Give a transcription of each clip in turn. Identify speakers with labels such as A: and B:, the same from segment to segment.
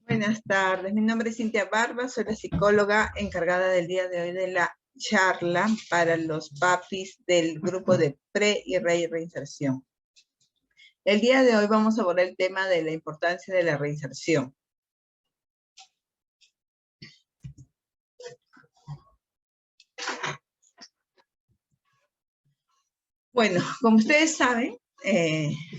A: Buenas tardes, mi nombre es Cintia Barba, soy la psicóloga encargada del día de hoy de la charla para los papis del grupo de pre y reinserción. El día de hoy vamos a abordar el tema de la importancia de la reinserción. Bueno, como ustedes saben,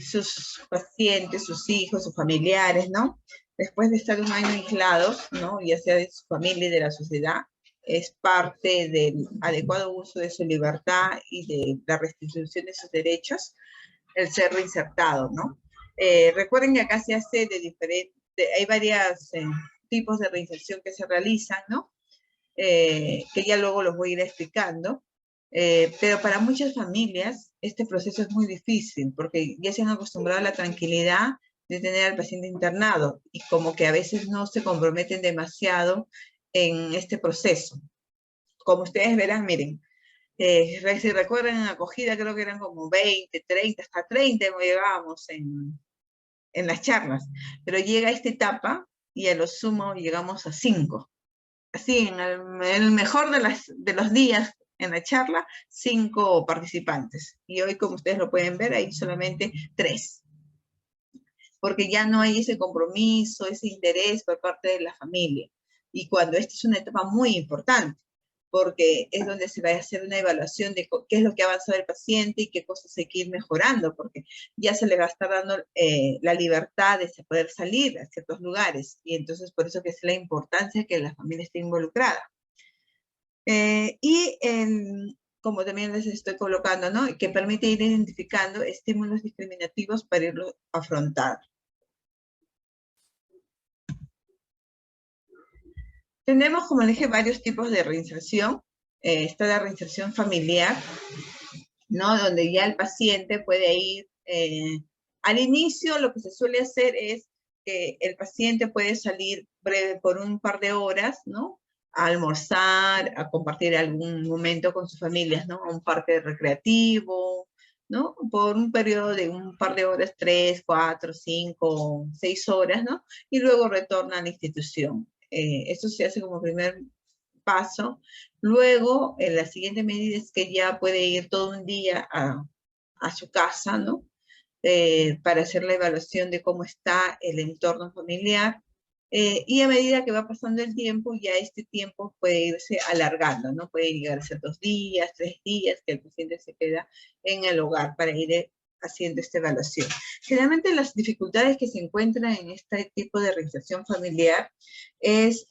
A: sus pacientes, sus hijos, sus familiares, ¿no? Después de estar un año aislados, ¿no? Ya sea de su familia y de la sociedad, es parte del adecuado uso de su libertad y de la restitución de sus derechos, el ser reinsertado, ¿no? Recuerden que acá se hace de diferente, hay varios tipos de reinserción que se realizan, ¿no? Que ya luego los voy a ir explicando. Pero para muchas familias este proceso es muy difícil porque ya se han acostumbrado a la tranquilidad de tener al paciente internado y como que a veces no se comprometen demasiado en este proceso. Como ustedes verán, miren, si recuerdan en acogida creo que eran como 20, 30, hasta 30 llegábamos en las charlas, pero llega esta etapa y a lo sumo llegamos a 5. Así, en el mejor de los días en la charla, 5 participantes. Y hoy, como ustedes lo pueden ver, hay solamente 3. Porque ya no hay ese compromiso, ese interés por parte de la familia. Y cuando esta es una etapa muy importante, porque es donde se va a hacer una evaluación de qué es lo que ha avanzado el paciente y qué cosas hay que ir mejorando, porque ya se le va a estar dando la libertad de poder salir a ciertos lugares. Y entonces por eso que es la importancia que la familia esté involucrada. Como también les estoy colocando, ¿no? Que permite ir identificando estímulos discriminativos para irlo a afrontar. Tenemos, como les dije, varios tipos de reinserción. Está la reinserción familiar, ¿no? Donde ya el paciente puede ir, al inicio lo que se suele hacer es que el paciente puede salir breve por un par de horas, ¿no? A almorzar, a compartir algún momento con sus familias, ¿no? A un parque recreativo, ¿no? Por un periodo de un par de horas, 3, 4, 5, 6 horas, ¿no? Y luego retorna a la institución. Esto se hace como primer paso. Luego, la siguiente medida es que ya puede ir todo un día a su casa, ¿no? Para hacer la evaluación de cómo está el entorno familiar. Y a medida que va pasando el tiempo, ya este tiempo puede irse alargando, ¿no? Puede llegar a ser 2 días, 3 días, que el paciente se queda en el hogar para ir haciendo esta evaluación. Generalmente las dificultades que se encuentran en este tipo de reinserción familiar es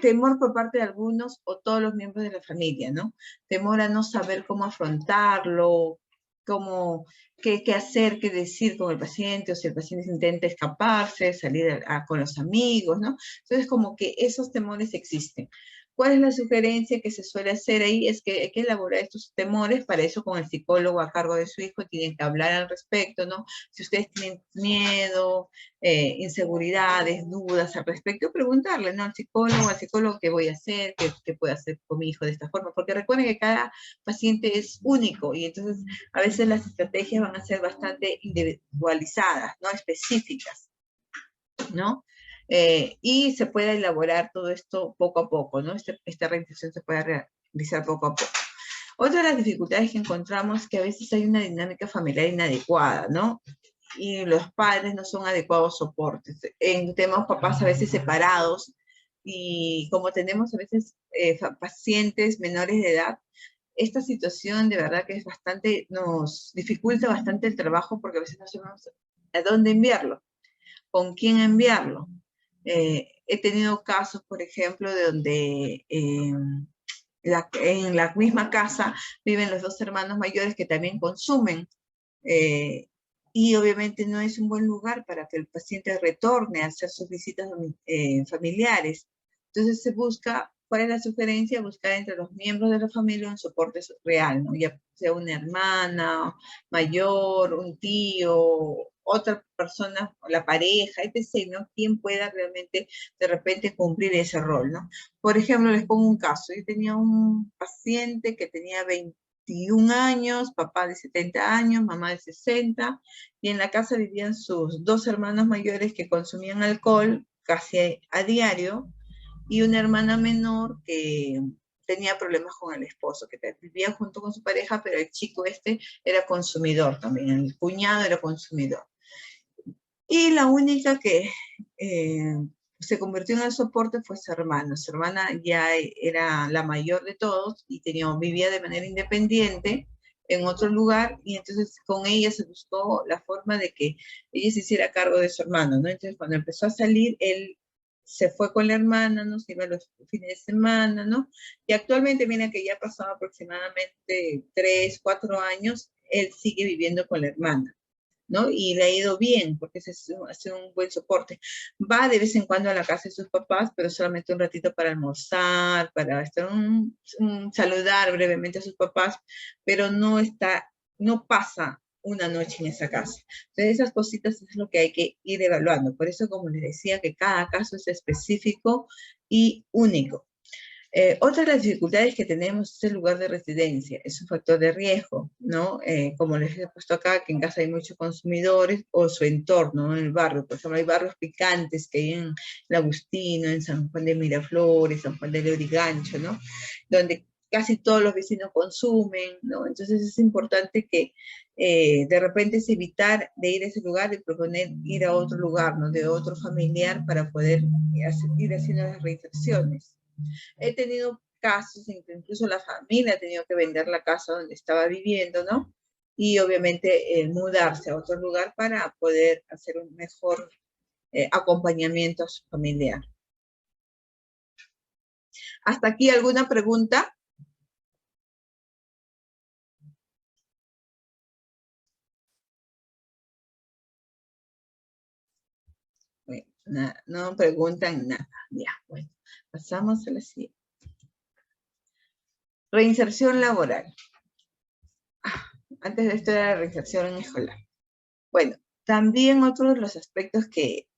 A: temor por parte de algunos o todos los miembros de la familia, ¿no? Temor a no saber cómo afrontarlo, qué hacer, qué decir con el paciente, o si el paciente intenta escaparse, salir con los amigos, ¿no? Entonces, como que esos temores existen. ¿Cuál es la sugerencia que se suele hacer ahí? Es que hay que elaborar estos temores, para eso con el psicólogo a cargo de su hijo tienen que hablar al respecto, ¿no? Si ustedes tienen miedo, inseguridades, dudas al respecto, preguntarle, ¿no? Al psicólogo, ¿qué voy a hacer? ¿Qué puedo hacer con mi hijo de esta forma? Porque recuerden que cada paciente es único y entonces a veces las estrategias van a ser bastante individualizadas, ¿no? Específicas, ¿no? Y se puede elaborar todo esto poco a poco, ¿no? Esta reinserción se puede realizar poco a poco. Otra de las dificultades que encontramos es que a veces hay una dinámica familiar inadecuada, ¿no? Y los padres no son adecuados soportes. Tenemos papás a veces separados y como tenemos a veces pacientes menores de edad, esta situación de verdad que es bastante, nos dificulta bastante el trabajo porque a veces no sabemos a dónde enviarlo, con quién enviarlo. He tenido casos, por ejemplo, de donde en la misma casa viven los 2 hermanos mayores que también consumen, y obviamente no es un buen lugar para que el paciente retorne a hacer sus visitas familiares. Entonces se busca, ¿cuál es la sugerencia? Buscar entre los miembros de la familia un soporte real, ¿no? Ya sea una hermana mayor, un tío, otra persona, la pareja, etc., ¿no? Quien pueda realmente de repente cumplir ese rol, ¿no? Por ejemplo, les pongo un caso. Yo tenía un paciente que tenía 21 años, papá de 70 años, mamá de 60, y en la casa vivían sus 2 hermanos mayores que consumían alcohol, casi a diario, y una hermana menor que tenía problemas con el esposo, que vivía junto con su pareja, pero el chico este era consumidor también, el cuñado era consumidor. Y la única que se convirtió en el soporte fue su hermana. Su hermana ya era la mayor de todos y vivía de manera independiente en otro lugar, y entonces con ella se buscó la forma de que ella se hiciera cargo de su hermano, ¿no? Entonces cuando empezó a salir, él se fue con la hermana, ¿no? Se iba los fines de semana, ¿no? Y actualmente, mira que ya pasado aproximadamente 3, 4 años, él sigue viviendo con la hermana, ¿no? Y le ha ido bien, porque hace un buen soporte. Va de vez en cuando a la casa de sus papás, pero solamente un ratito para almorzar, para estar saludar brevemente a sus papás, pero no pasa una noche en esa casa. Entonces, esas cositas es lo que hay que ir evaluando. Por eso, como les decía, que cada caso es específico y único. Otra de las dificultades que tenemos es el lugar de residencia, es un factor de riesgo, ¿no? Como les he puesto acá, que en casa hay muchos consumidores, o su entorno, ¿no? En el barrio. Por ejemplo, hay barrios picantes que hay en el Agustino, en San Juan de Miraflores, San Juan de Lurigancho, ¿no? Donde casi todos los vecinos consumen, ¿no? Entonces es importante que de repente es evitar de ir a ese lugar y proponer ir a otro lugar, ¿no? De otro familiar para poder ir haciendo las reinserciones. He tenido casos en que incluso la familia ha tenido que vender la casa donde estaba viviendo, ¿no? Y obviamente mudarse a otro lugar para poder hacer un mejor acompañamiento a su familiar. ¿Hasta aquí alguna pregunta? No preguntan nada. Ya, bueno, pasamos a la siguiente. Reinserción laboral. Antes de esto era la reinserción escolar. Bueno, también otro de los aspectos que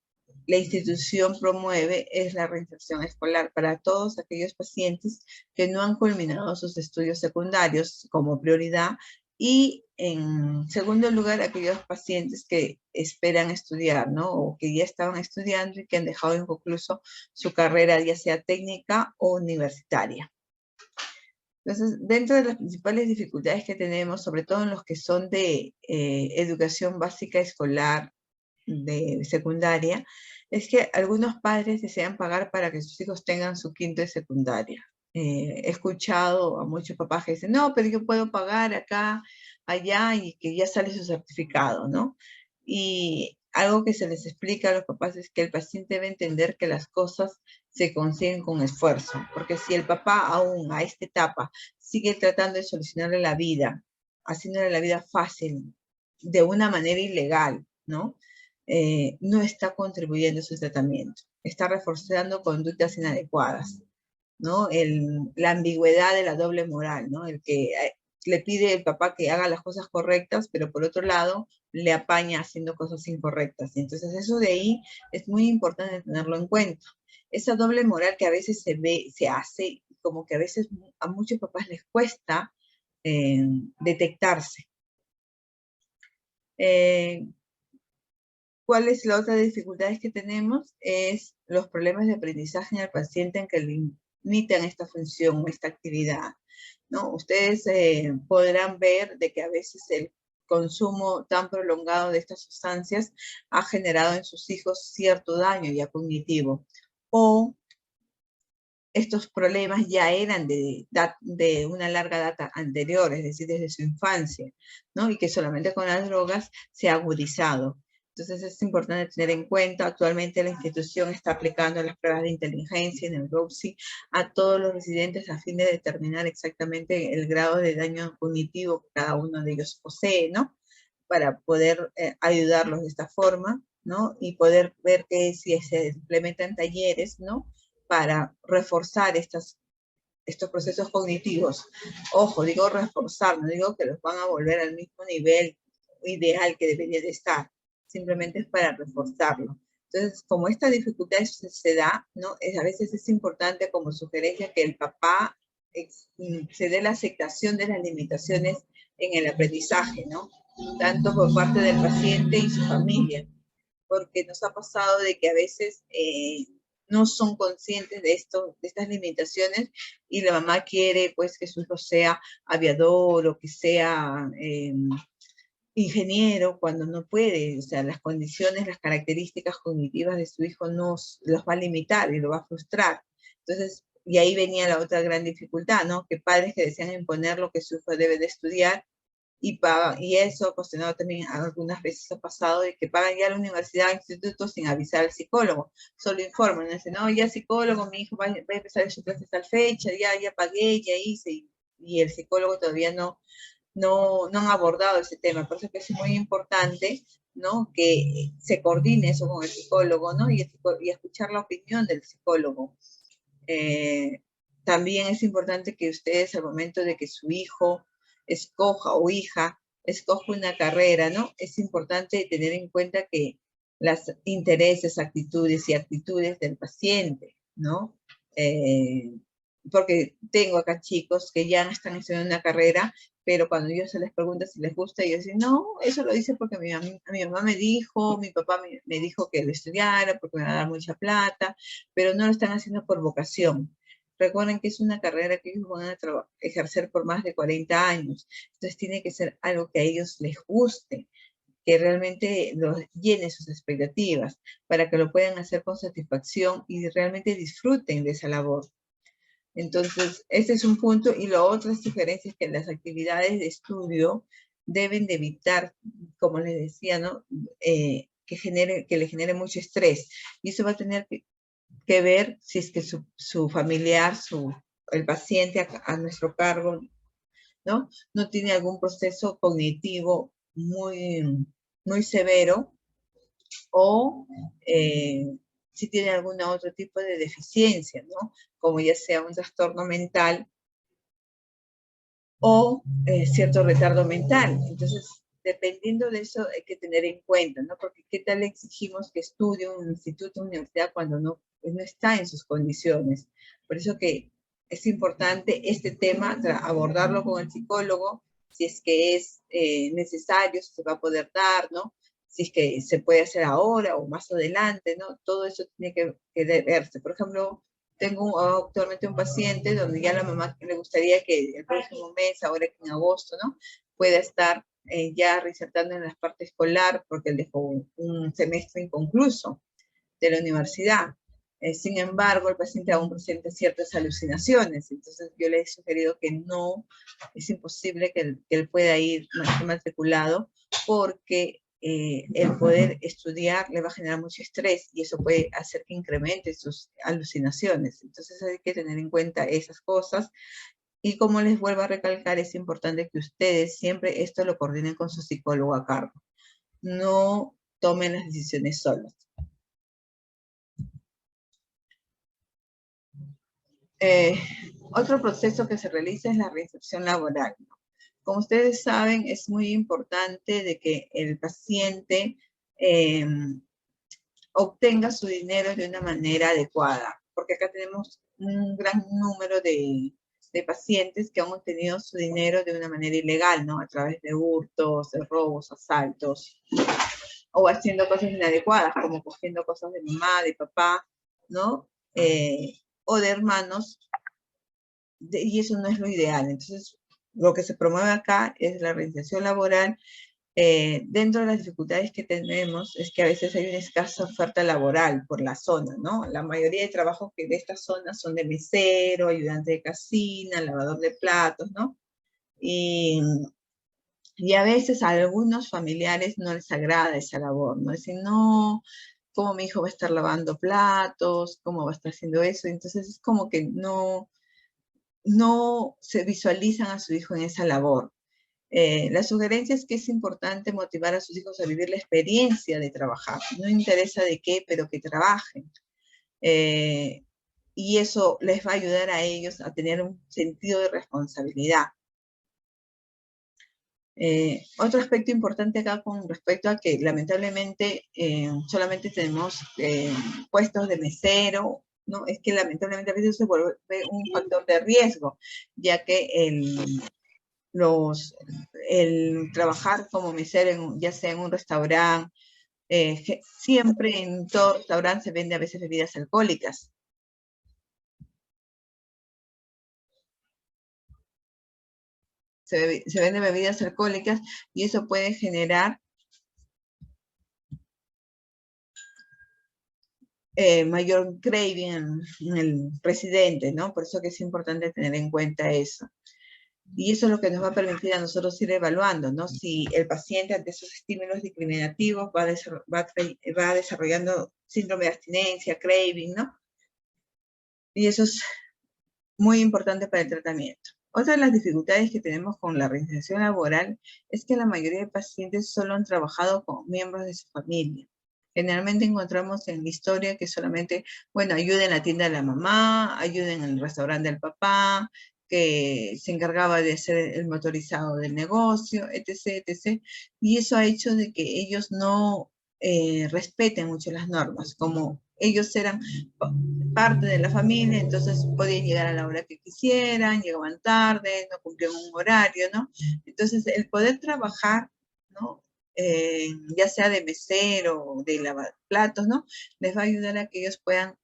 A: la institución promueve es la reinserción escolar para todos aquellos pacientes que no han culminado sus estudios secundarios como prioridad, y en segundo lugar aquellos pacientes que esperan estudiar, ¿no? O que ya estaban estudiando y que han dejado inconcluso su carrera, ya sea técnica o universitaria. Entonces, dentro de las principales dificultades que tenemos, sobre todo en los que son de educación básica escolar, de secundaria, es que algunos padres desean pagar para que sus hijos tengan su quinto de secundaria. He escuchado a muchos papás que dicen, no, pero yo puedo pagar acá, allá, y que ya sale su certificado, ¿no? Y algo que se les explica a los papás es que el paciente debe entender que las cosas se consiguen con esfuerzo, porque si el papá aún a esta etapa sigue tratando de solucionarle la vida, haciéndole la vida fácil, de una manera ilegal, ¿no? No está contribuyendo a su tratamiento, está reforzando conductas inadecuadas, ¿no? La ambigüedad de la doble moral, ¿no? El que le pide el papá que haga las cosas correctas, pero por otro lado le apaña haciendo cosas incorrectas. Y entonces eso de ahí es muy importante tenerlo en cuenta. Esa doble moral que a veces se ve, se hace, como que a veces a muchos papás les cuesta detectarse. ¿Cuál es la otra dificultad que tenemos? Es los problemas de aprendizaje en el paciente en que limitan esta función, esta actividad, ¿no? Ustedes podrán ver de que a veces el consumo tan prolongado de estas sustancias ha generado en sus hijos cierto daño ya cognitivo, o estos problemas ya eran de una larga data anterior, es decir, desde su infancia, ¿no? Y que solamente con las drogas se ha agudizado. Entonces es importante tener en cuenta, actualmente la institución está aplicando las pruebas de inteligencia y neuropsi a todos los residentes a fin de determinar exactamente el grado de daño cognitivo que cada uno de ellos posee, ¿no? Para poder ayudarlos de esta forma, ¿no? Y poder ver que si se implementan talleres, ¿no? Para reforzar estos procesos cognitivos. Ojo, digo reforzar, no digo que los van a volver al mismo nivel ideal que debería de estar, simplemente es para reforzarlo. Entonces, como esta dificultad se da, ¿no? A veces es importante como sugerencia que el papá se dé la aceptación de las limitaciones en el aprendizaje, ¿no? Tanto por parte del paciente y su familia. porque nos ha pasado de que a veces no son conscientes de esto, de estas limitaciones, y la mamá quiere pues que su hijo sea aviador o que sea ingeniero cuando no puede, o sea, las condiciones, las características cognitivas de su hijo los va a limitar y lo va a frustrar. Entonces, y ahí venía la otra gran dificultad, ¿no? Que padres que desean imponer lo que su hijo debe de estudiar y eso ha cuestionado también algunas veces ha pasado de que pagan ya la universidad, instituto sin avisar al psicólogo, solo informan, dicen, no, ya psicólogo, mi hijo va a empezar su clase tal fecha, ya pagué, ya hice, y el psicólogo todavía no han abordado ese tema, por eso que es muy importante, ¿no? Que se coordine eso con el psicólogo, ¿no? Y escuchar la opinión del psicólogo. Eh, También es importante que ustedes al momento de que su hijo escoja o hija escoja una carrera, ¿no? Es importante tener en cuenta que las intereses, actitudes y actitudes del paciente, ¿no? Porque tengo acá chicos que ya están estudiando una carrera, pero cuando yo se les pregunta si les gusta, ellos dicen, no, eso lo hice porque mi mamá me dijo, mi papá me dijo que lo estudiara porque me va a dar mucha plata, pero no lo están haciendo por vocación. Recuerden que es una carrera que ellos van a ejercer por más de 40 años. Entonces tiene que ser algo que a ellos les guste, que realmente los llene sus expectativas, para que lo puedan hacer con satisfacción y realmente disfruten de esa labor. Entonces, este es un punto. Y la otra sugerencia es que las actividades de estudio deben de evitar, como les decía, ¿no? Que le genere mucho estrés. Y eso va a tener que ver si es que su familiar, el paciente a nuestro cargo, ¿no? No tiene algún proceso cognitivo muy severo o si tiene algún otro tipo de deficiencia, ¿no? Como ya sea un trastorno mental o cierto retardo mental. Entonces, dependiendo de eso hay que tener en cuenta, ¿no? Porque qué tal le exigimos que estudie un instituto, una universidad cuando pues no está en sus condiciones. Por eso que es importante este tema, abordarlo con el psicólogo, si es que es necesario, si se va a poder dar, ¿no? Si es que se puede hacer ahora o más adelante, ¿no? Todo eso tiene que verse. Por ejemplo, tengo actualmente un paciente donde ya la mamá le gustaría que el próximo mes, ahora que en agosto, ¿no? Pueda estar ya reinsertando en la parte escolar porque él dejó un semestre inconcluso de la universidad. Sin embargo, el paciente aún presenta ciertas alucinaciones, entonces yo le he sugerido que no, es imposible que él pueda ir matriculado porque el poder estudiar le va a generar mucho estrés y eso puede hacer que incremente sus alucinaciones. Entonces hay que tener en cuenta esas cosas. Y como les vuelvo a recalcar, es importante que ustedes siempre esto lo coordinen con su psicólogo a cargo. No tomen las decisiones solos. Otro proceso que se realiza es la reinserción laboral. Como ustedes saben, es muy importante de que el paciente eh, obtenga su dinero de una manera adecuada, porque acá tenemos un gran número de pacientes que han obtenido su dinero de una manera ilegal, ¿no? A través de hurtos, de robos, asaltos, o haciendo cosas inadecuadas, como cogiendo cosas de mamá, de papá, ¿no? O de hermanos, y eso no es lo ideal. Entonces, lo que se promueve acá es la reinserción laboral. Dentro de las dificultades que tenemos es que a veces hay una escasa oferta laboral por la zona, ¿no? La mayoría de trabajos que de esta zona son de mesero, ayudante de cocina, lavador de platos, ¿no? Y, y a veces a algunos familiares no les agrada esa labor, ¿no? Dicen, no, ¿cómo mi hijo va a estar lavando platos? ¿Cómo va a estar haciendo eso? Entonces es como que no se visualizan a su hijo en esa labor. La sugerencia es que es importante motivar a sus hijos a vivir la experiencia de trabajar. No interesa de qué, pero que trabajen. Y eso les va a ayudar a ellos a tener un sentido de responsabilidad. Otro aspecto importante acá con respecto a que lamentablemente solamente tenemos puestos de mesero, ¿no? Es que lamentablemente a veces se vuelve un factor de riesgo, ya que el trabajar como mesero, ya sea en un restaurante siempre en todo restaurante se vende a veces bebidas alcohólicas. Se venden bebidas alcohólicas y eso puede generar mayor craving en el residente, ¿no? Por eso que es importante tener en cuenta eso. Y eso es lo que nos va a permitir a nosotros ir evaluando, ¿no? Si el paciente ante esos estímulos discriminativos va desarrollando síndrome de abstinencia, craving, ¿no? Y eso es muy importante para el tratamiento. Otra de las dificultades que tenemos con la reinserción laboral es que la mayoría de pacientes solo han trabajado con miembros de su familia. Generalmente encontramos en la historia que solamente, bueno, ayuda en la tienda de la mamá, ayuda en el restaurante del papá, que se encargaba de hacer el motorizado del negocio, etc., etc. Y eso ha hecho de que ellos no respeten mucho las normas, como ellos eran parte de la familia, entonces podían llegar a la hora que quisieran, llegaban tarde, no cumplían un horario, ¿no? Entonces, el poder trabajar, ¿no? Ya sea de mesero o de lavar platos, ¿no? Les va a ayudar a que ellos puedan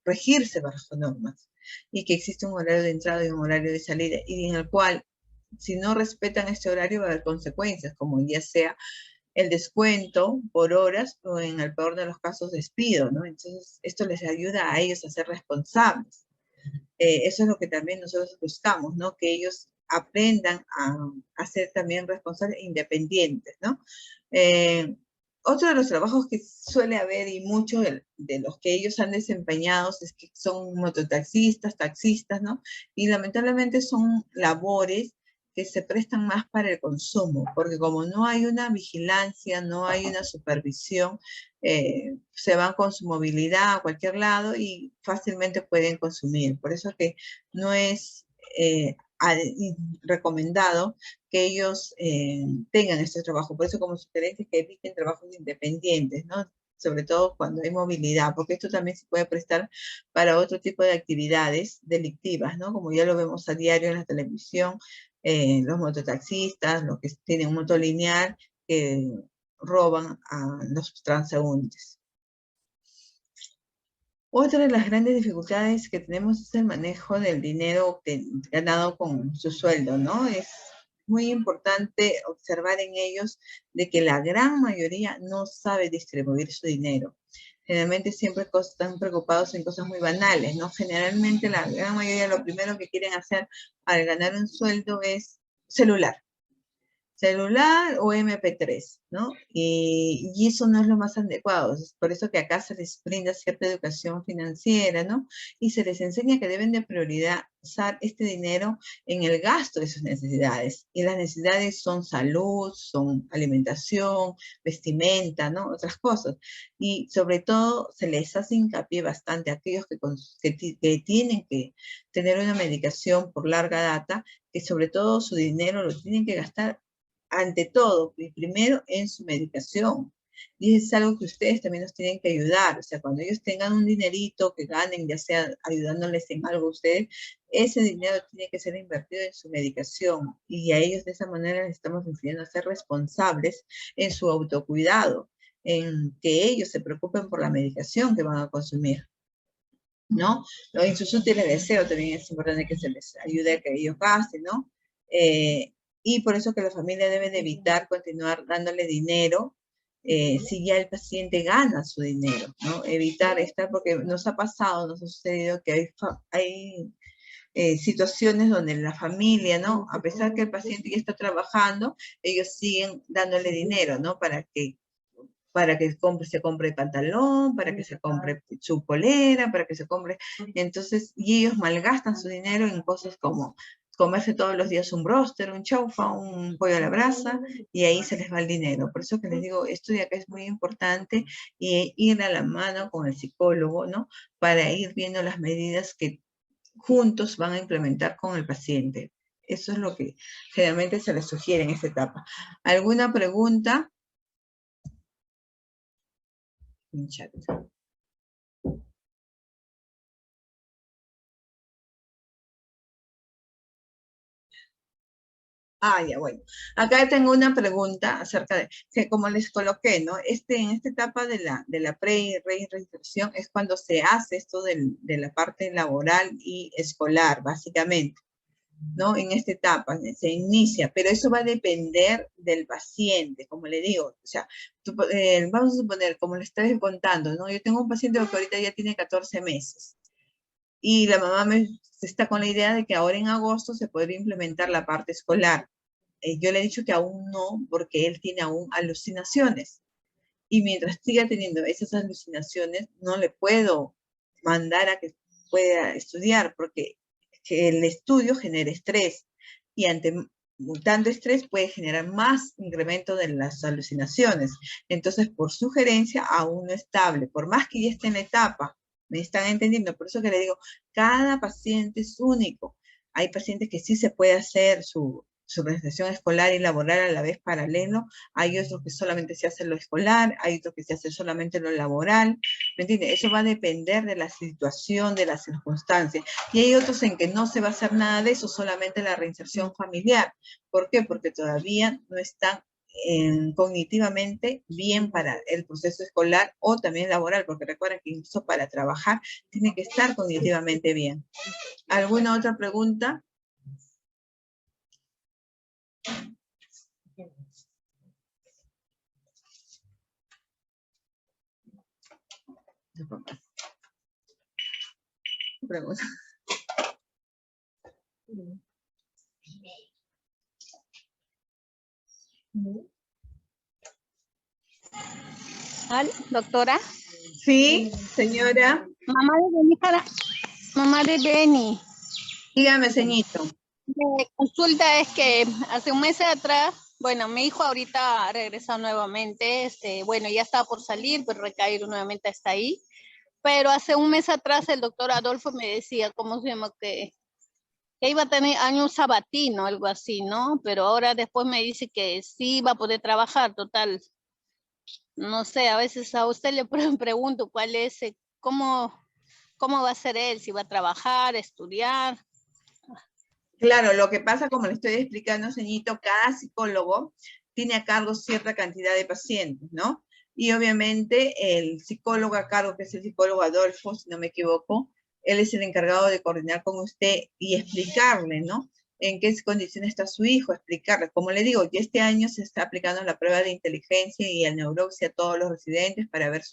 A: regirse bajo normas y que existe un horario de entrada y un horario de salida y en el cual si no respetan este horario va a haber consecuencias, como ya sea el descuento por horas o en el peor de los casos despido, ¿no? Entonces, esto les ayuda a ellos a ser responsables. Eso es lo que también nosotros buscamos, ¿no? Que ellos aprendan a ser también responsables e independientes, ¿no? Otro de los trabajos que suele haber y muchos de los que ellos han desempeñado es que son mototaxistas, taxistas, ¿no? Y lamentablemente son labores que se prestan más para el consumo, porque como no hay una vigilancia, no hay una supervisión, se van con su movilidad a cualquier lado y fácilmente pueden consumir. Por eso que no es recomendado que ellos tengan este trabajo. Por eso como sugerencia es que eviten trabajos independientes, ¿no? Sobre todo cuando hay movilidad, porque esto también se puede prestar para otro tipo de actividades delictivas, ¿no? Como ya lo vemos a diario en la televisión, los mototaxistas, los que tienen moto lineal, que roban a los transeúntes. Otra de las grandes dificultades que tenemos es el manejo del dinero ganado con su sueldo, ¿no? Es muy importante observar en ellos de que la gran mayoría no sabe distribuir su dinero. Generalmente siempre están preocupados en cosas muy banales, ¿no? Generalmente la gran mayoría lo primero que quieren hacer al ganar un sueldo es celular o MP3, ¿no? Y eso no es lo más adecuado. Es por eso que acá se les brinda cierta educación financiera, ¿no? Y se les enseña que deben de priorizar este dinero en el gasto de sus necesidades. Y las necesidades son salud, son alimentación, vestimenta, ¿no? Otras cosas. Y sobre todo se les hace hincapié bastante a aquellos que tienen que tener una medicación por larga data, que sobre todo su dinero lo tienen que gastar ante todo, primero en su medicación. Y es algo que ustedes también nos tienen que ayudar. O sea, cuando ellos tengan un dinerito que ganen, ya sea ayudándoles en algo a ustedes, ese dinero tiene que ser invertido en su medicación. Y a ellos de esa manera les estamos enseñando a ser responsables en su autocuidado, en que ellos se preocupen por la medicación que van a consumir, ¿no? En sus útiles deseos también es importante que se les ayude a que ellos gasten, ¿no? Y por eso que la familia debe de evitar continuar dándole dinero si ya el paciente gana su dinero, ¿no? Evitar estar, porque nos ha pasado, nos ha sucedido que hay situaciones donde la familia, ¿no? A pesar que el paciente ya está trabajando, ellos siguen dándole dinero, ¿no? Se compre pantalón, para que se compre su polera, para que se compre, entonces, y ellos malgastan su dinero en cosas como comerse todos los días un bróster, un chaufa, un pollo a la brasa, y ahí se les va el dinero. Por eso que les digo, esto de acá es muy importante, y ir a la mano con el psicólogo, ¿no? Para ir viendo las medidas que juntos van a implementar con el paciente. Eso es lo que generalmente se les sugiere en esta etapa. ¿Alguna pregunta? En chat. Ah, ya, bueno. Acá tengo una pregunta acerca de, que como les coloqué, ¿no? En esta etapa de la reinserción es cuando se hace esto de la parte laboral y escolar, básicamente, ¿no? En esta etapa se inicia, pero eso va a depender del paciente, como le digo. O sea, vamos a suponer, como le estoy contando, ¿no? Yo tengo un paciente que ahorita ya tiene 14 meses y la mamá está con la idea de que ahora en agosto se podría implementar la parte escolar. Yo le he dicho que aún no, porque él tiene aún alucinaciones. Y mientras siga teniendo esas alucinaciones, no le puedo mandar a que pueda estudiar, porque que el estudio genera estrés. Y ante tanto estrés puede generar más incremento de las alucinaciones. Entonces, por sugerencia, aún no estable, por más que ya esté en la etapa. ¿Me están entendiendo? Por eso que le digo, cada paciente es único. Hay pacientes que sí se puede hacer su prestación escolar y laboral a la vez paralelo, hay otros que solamente se hace lo escolar, hay otros que se hace solamente lo laboral, ¿me entiendes? Eso va a depender de la situación, de las circunstancias, y hay otros en que no se va a hacer nada de eso, solamente la reinserción familiar. ¿Por qué? Porque todavía no están cognitivamente bien para el proceso escolar o también laboral, porque recuerden que incluso para trabajar tiene que estar cognitivamente bien. ¿Alguna otra pregunta? Pregunta.
B: Doctora.
A: Sí, señora.
B: Mamá de Benny.
A: Dígame, ceñito.
B: Consulta es que hace un mes atrás, bueno, mi hijo ahorita ha regresado nuevamente, bueno, ya estaba por salir, pero recaer nuevamente está ahí. Pero hace un mes atrás el doctor Adolfo me decía, ¿cómo se llama? Que iba a tener año sabatino, algo así, ¿no? Pero ahora después me dice que sí va a poder trabajar, total. No sé, a veces a usted le pregunto cuál es, cómo va a ser él, si va a trabajar, estudiar.
A: Claro, lo que pasa, como le estoy explicando, señito, cada psicólogo tiene a cargo cierta cantidad de pacientes, ¿no? Y obviamente el psicólogo a cargo, que es el psicólogo Adolfo, si no me equivoco, él es el encargado de coordinar con usted y explicarle, ¿no? En qué condiciones está su hijo, explicarle. Como le digo, ya este año se está aplicando la prueba de inteligencia y la neuropsia a todos los residentes para ver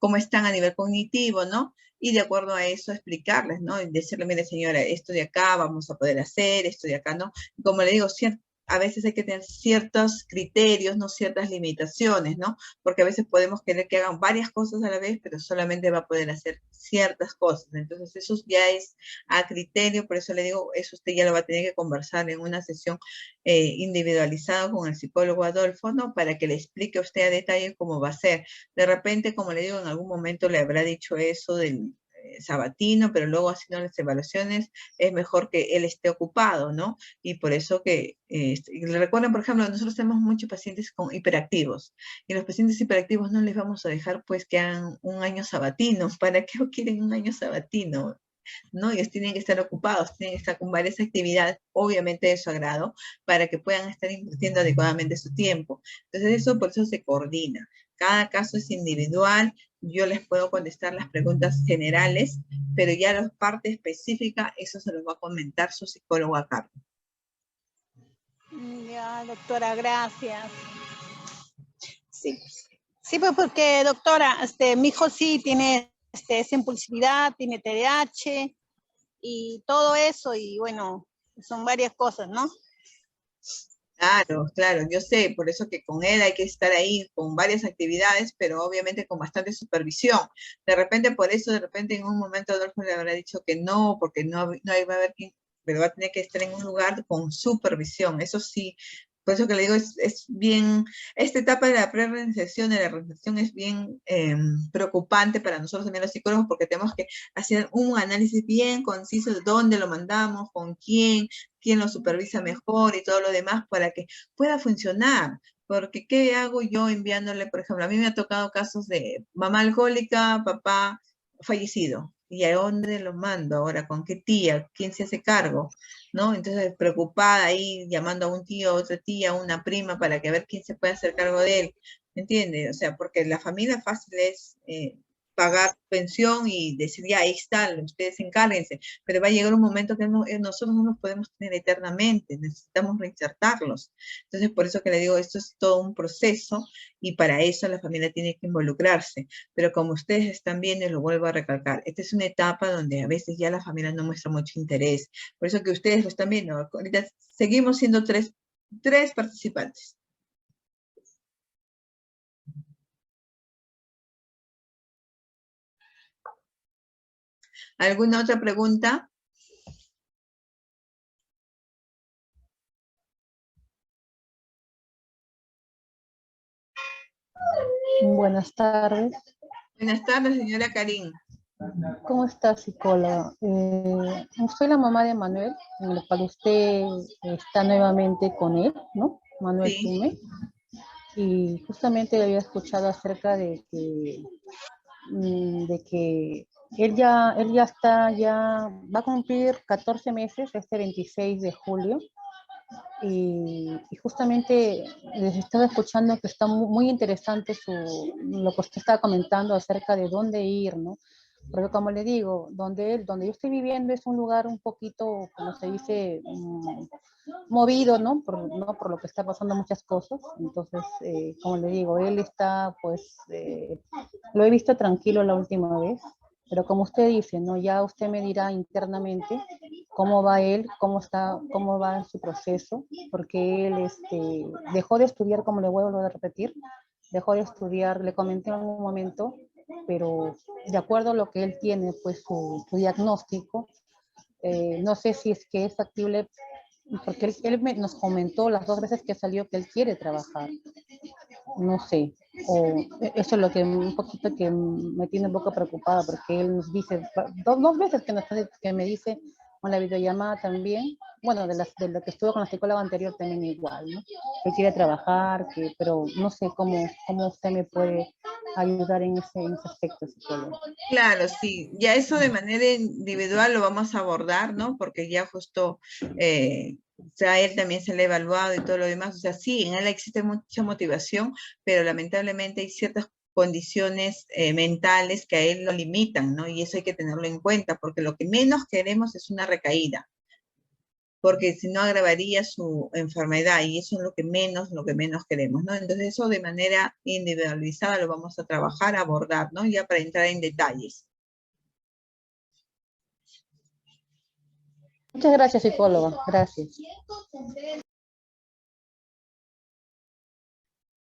A: cómo están a nivel cognitivo, ¿no? Y de acuerdo a eso explicarles, ¿no? Y decirle, mire señora, esto de acá vamos a poder hacer, esto de acá no. Como le digo, a veces hay que tener ciertos criterios, no ciertas limitaciones, ¿no? Porque a veces podemos querer que hagan varias cosas a la vez, pero solamente va a poder hacer ciertas cosas. Entonces eso ya es a criterio, por eso le digo, eso usted ya lo va a tener que conversar en una sesión individualizada con el psicólogo Adolfo, ¿no? Para que le explique a usted a detalle cómo va a ser. De repente, como le digo, en algún momento le habrá dicho eso del sabatino, pero luego haciendo las evaluaciones es mejor que él esté ocupado, ¿no? Y por eso que, le recuerden, por ejemplo, nosotros tenemos muchos pacientes con hiperactivos, y los pacientes hiperactivos no les vamos a dejar pues que hagan un año sabatino. ¿Para qué quieren un año sabatino? ¿No? Ellos tienen que estar ocupados, tienen que estar con varias actividades, obviamente de su agrado, para que puedan estar invirtiendo adecuadamente su tiempo. Entonces eso por eso se coordina. Cada caso es individual, yo les puedo contestar las preguntas generales, pero ya la parte específica, eso se los va a comentar su psicólogo a cargo.
B: Ya, doctora, gracias. Sí, sí, pues porque, doctora, mi hijo sí tiene esa impulsividad, tiene TDAH y todo eso, y bueno, son varias cosas, ¿no?
A: Claro, claro, yo sé, por eso que con él hay que estar ahí con varias actividades, pero obviamente con bastante supervisión. De repente, por eso, de repente en un momento Adolfo le habrá dicho que no, porque no va a haber quien, pero va a tener que estar en un lugar con supervisión, eso sí. Por eso que le digo, es bien, esta etapa de la pre-reinserción, de la reinserción es bien preocupante para nosotros también los psicólogos, porque tenemos que hacer un análisis bien conciso de dónde lo mandamos, con quién lo supervisa mejor y todo lo demás para que pueda funcionar. Porque, ¿qué hago yo enviándole, por ejemplo? A mí me ha tocado casos de mamá alcohólica, papá fallecido. ¿Y a dónde lo mando ahora? ¿Con qué tía? ¿Quién se hace cargo? ¿No? Entonces, preocupada ahí, llamando a un tío, a otra tía, a una prima, para que ver quién se puede hacer cargo de él. ¿Me entiendes? O sea, porque la familia fácil es pagar pensión y decir, ya, ahí está, ustedes encárguense, pero va a llegar un momento que nosotros no nos podemos tener eternamente, necesitamos reinsertarlos. Entonces, por eso que le digo, esto es todo un proceso y para eso la familia tiene que involucrarse. Pero como ustedes están viendo, y lo vuelvo a recalcar, esta es una etapa donde a veces ya la familia no muestra mucho interés. Por eso que ustedes lo están viendo, ahorita seguimos siendo tres participantes. ¿Alguna otra pregunta?
C: Buenas tardes.
A: Buenas tardes, señora Karin.
C: ¿Cómo está, psicóloga? Soy la mamá de Manuel, en el cual usted está nuevamente con él, ¿no? Manuel
A: Sí.
C: Tume. Y justamente había escuchado acerca de que él ya va a cumplir 14 meses este 26 de julio. Y justamente les estaba escuchando que está muy interesante lo que usted estaba comentando acerca de dónde ir, ¿no? Porque como le digo, donde yo estoy viviendo es un lugar un poquito, como se dice, movido, ¿no? Por lo que está pasando muchas cosas. Entonces, como le digo, él está, pues, lo he visto tranquilo la última vez, pero como usted dice, ¿no? Ya usted me dirá internamente cómo va él, cómo va en su proceso, porque él dejó de estudiar, como le vuelvo a repetir, dejó de estudiar, le comenté en algún momento, pero de acuerdo a lo que él tiene, pues su diagnóstico, no sé si es que es factible, porque nos comentó las 2 veces que salió que él quiere trabajar, no sé, eso es lo que un poquito que me tiene un poco preocupada, porque él nos dice, dos veces que me dice con la videollamada también, bueno, de lo que estuvo con la psicóloga anterior también igual, ¿no? Que quiere trabajar, pero no sé cómo usted me puede ayudar en ese aspecto, psicólogo.
A: Claro, sí, ya eso de manera individual lo vamos a abordar, ¿no? Porque ya justo, o sea, él también se le ha evaluado y todo lo demás, o sea, sí, en él existe mucha motivación, pero lamentablemente hay ciertas condiciones mentales que a él lo limitan, ¿no? Y eso hay que tenerlo en cuenta, porque lo que menos queremos es una recaída, porque si no agravaría su enfermedad y eso es lo que menos queremos, ¿no? Entonces eso de manera individualizada lo vamos a trabajar, a abordar, ¿no? Ya para entrar en detalles.
C: Muchas gracias, psicóloga. Gracias.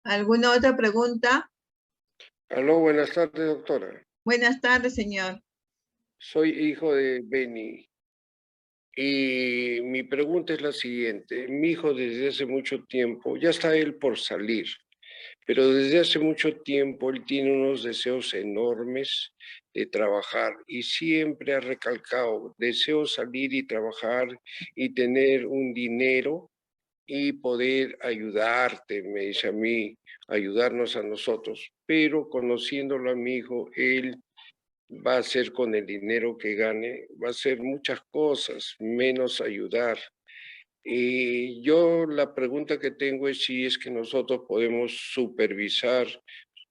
A: ¿Alguna otra pregunta?
D: Aló, buenas tardes, doctora.
A: Buenas tardes, señor.
D: Soy hijo de Beni y mi pregunta es la siguiente. Mi hijo desde hace mucho tiempo, ya está él por salir, pero desde hace mucho tiempo él tiene unos deseos enormes de trabajar y siempre ha recalcado, deseo salir y trabajar y tener un dinero y poder ayudarte, me dice a mí, ayudarnos a nosotros. Pero conociéndolo a mi hijo, él va a hacer con el dinero que gane, va a hacer muchas cosas, menos ayudar. Y yo la pregunta que tengo es si es que nosotros podemos supervisar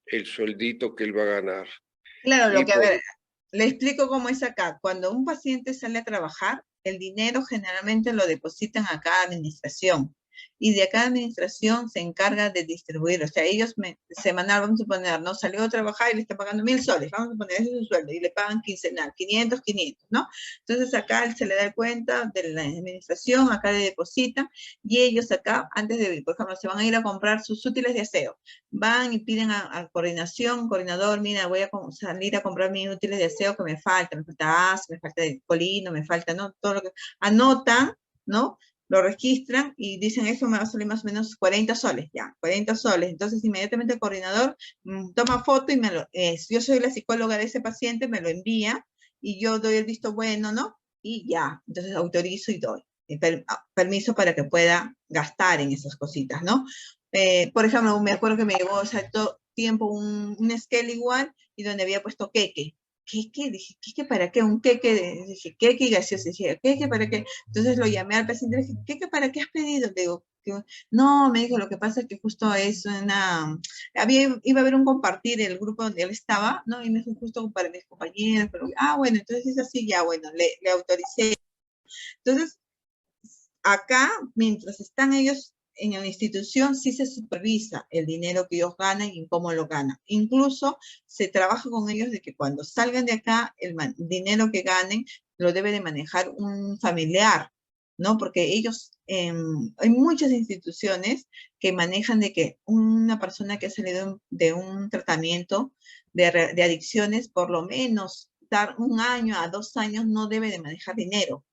D: el sueldito que él va a ganar.
A: Claro,
D: Y
A: a ver, le explico cómo es acá. Cuando un paciente sale a trabajar, el dinero generalmente lo depositan a cada administración y de cada administración se encarga de distribuir. O sea, ellos semanal, vamos a poner, ¿no? Salió a trabajar y le está pagando 1.000 soles, vamos a poner ese es su sueldo y le pagan quincenal, 500, 500, ¿no? Entonces acá se le da cuenta de la administración, acá le depositan y ellos acá, antes de, por ejemplo, se van a ir a comprar sus útiles de aseo, van y piden a coordinación, coordinador, mira, voy a salir a comprar mis útiles de aseo que me falta AS, me falta de colino, me falta, ¿no? Todo lo que anotan, ¿no? Lo registran y dicen, eso me va a salir más o menos 40 soles, ya, 40 soles. Entonces, inmediatamente el coordinador toma foto y yo soy la psicóloga de ese paciente, me lo envía y yo doy el visto bueno, ¿no? Y ya, entonces autorizo y doy permiso para que pueda gastar en esas cositas, ¿no? Por ejemplo, me acuerdo que me llegó, o sea, todo tiempo un esquel igual y donde había puesto queque ¿qué? Dije, ¿qué para qué? Un queque, dije, ¿qué gaseosa? Dije, ¿qué para qué? Entonces lo llamé al paciente, le dije, ¿qué para qué has pedido? Le digo, no, me dijo, lo que pasa es que justo es iba a haber un compartir en el grupo donde él estaba, ¿no? Y me dijo, justo para mis compañeros, pero, bueno, entonces es así, ya, bueno, le autoricé. Entonces, acá, mientras están ellos en la institución, sí se supervisa el dinero que ellos ganan y cómo lo ganan. Incluso se trabaja con ellos de que cuando salgan de acá, el dinero que ganen lo debe de manejar un familiar, ¿no? Porque ellos, hay muchas instituciones que manejan de que una persona que ha salido de un tratamiento de adicciones, por lo menos dar 1 año a 2 años, no debe de manejar dinero,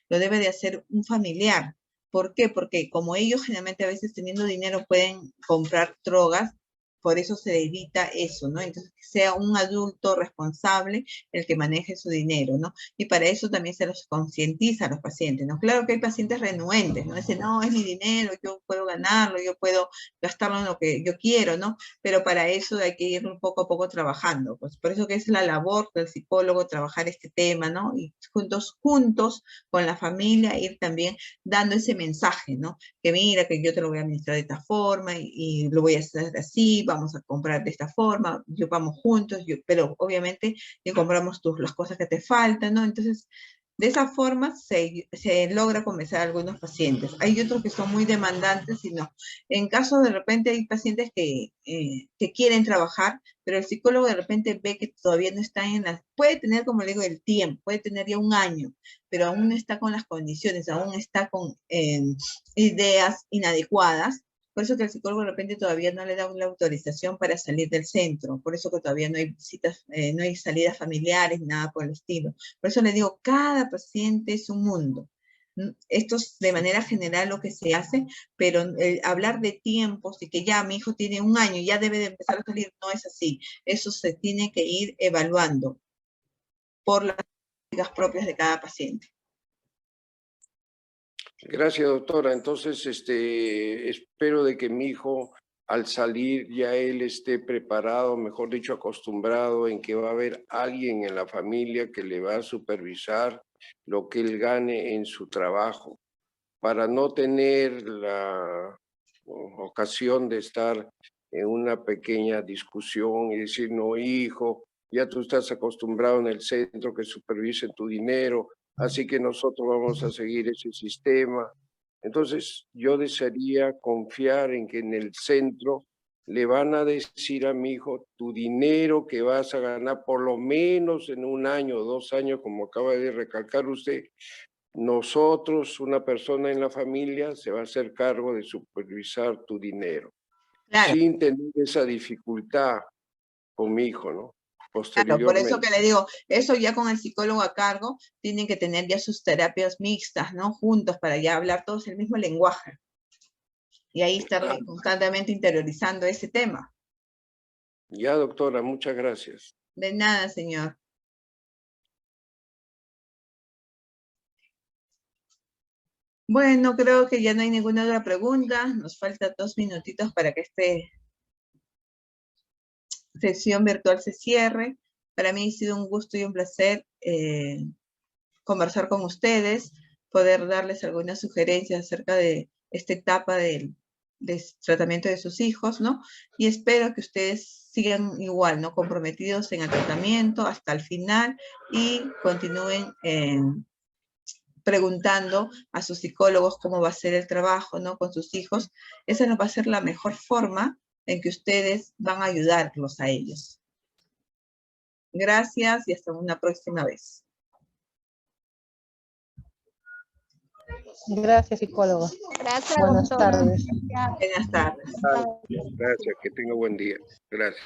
A: lo debe de hacer un familiar. ¿Por qué? Porque como ellos generalmente a veces teniendo dinero pueden comprar drogas, por eso se evita eso, ¿no? Entonces, que sea un adulto responsable el que maneje su dinero, ¿no? Y para eso también se los concientiza a los pacientes, ¿no? Claro que hay pacientes renuentes, ¿no? Dicen, no, es mi dinero, yo puedo ganarlo, yo puedo gastarlo en lo que yo quiero, ¿no? Pero para eso hay que ir poco a poco trabajando, pues por eso que es la labor del psicólogo trabajar este tema, ¿no? Y juntos con la familia ir también dando ese mensaje, ¿no? Que mira, que yo te lo voy a administrar de esta forma y lo voy a hacer así, vamos a comprar de esta forma, vamos juntos, pero obviamente que compramos las cosas que te faltan, ¿no? Entonces, de esa forma se logra convencer a algunos pacientes. Hay otros que son muy demandantes y no. En caso de repente hay pacientes que quieren trabajar, pero el psicólogo de repente ve que todavía no está puede tener, como le digo, el tiempo, puede tener ya 1 año, pero aún no está con las condiciones, aún está con ideas inadecuadas. Por eso que el psicólogo de repente todavía no le da la autorización para salir del centro. Por eso que todavía no hay visitas, no hay salidas familiares, nada por el estilo. Por eso le digo, cada paciente es un mundo. Esto es de manera general lo que se hace, pero hablar de tiempos y que ya mi hijo tiene 1 año y ya debe de empezar a salir, no es así. Eso se tiene que ir evaluando por las prácticas propias de cada paciente.
D: Gracias, doctora. Entonces, espero de que mi hijo al salir ya él esté preparado, mejor dicho, acostumbrado en que va a haber alguien en la familia que le va a supervisar lo que él gane en su trabajo, para no tener la ocasión de estar en una pequeña discusión y decir, no, hijo, ya tú estás acostumbrado en el centro que supervisen tu dinero, así que nosotros vamos a seguir ese sistema. Entonces, yo desearía confiar en que en el centro le van a decir a mi hijo, tu dinero que vas a ganar por lo menos en 1 año o 2 años, como acaba de recalcar usted, nosotros, una persona en la familia, se va a hacer cargo de supervisar tu dinero,
A: Claro.
D: sin tener esa dificultad con mi hijo, ¿no?
A: Claro, por eso que le digo, eso ya con el psicólogo a cargo, tienen que tener ya sus terapias mixtas, ¿no? Juntos para ya hablar todos el mismo lenguaje. Y ahí estar constantemente interiorizando ese tema.
D: Ya, doctora, muchas gracias.
A: De nada, señor. Bueno, creo que ya no hay ninguna otra pregunta. Nos faltan 2 minutitos para que esta sesión virtual se cierre. Para mí ha sido un gusto y un placer conversar con ustedes, poder darles algunas sugerencias acerca de esta etapa del tratamiento de sus hijos, ¿no? Y espero que ustedes sigan igual, ¿no? Comprometidos en el tratamiento hasta el final y continúen preguntando a sus psicólogos cómo va a ser el trabajo, ¿no? Con sus hijos. Esa nos va a ser la mejor forma en que ustedes van a ayudarlos a ellos. Gracias y hasta una próxima vez.
C: Gracias, psicóloga.
B: Gracias,
C: Buenas
B: doctora.
C: tardes.
A: Buenas tardes.
D: Gracias, que tenga buen día. Gracias.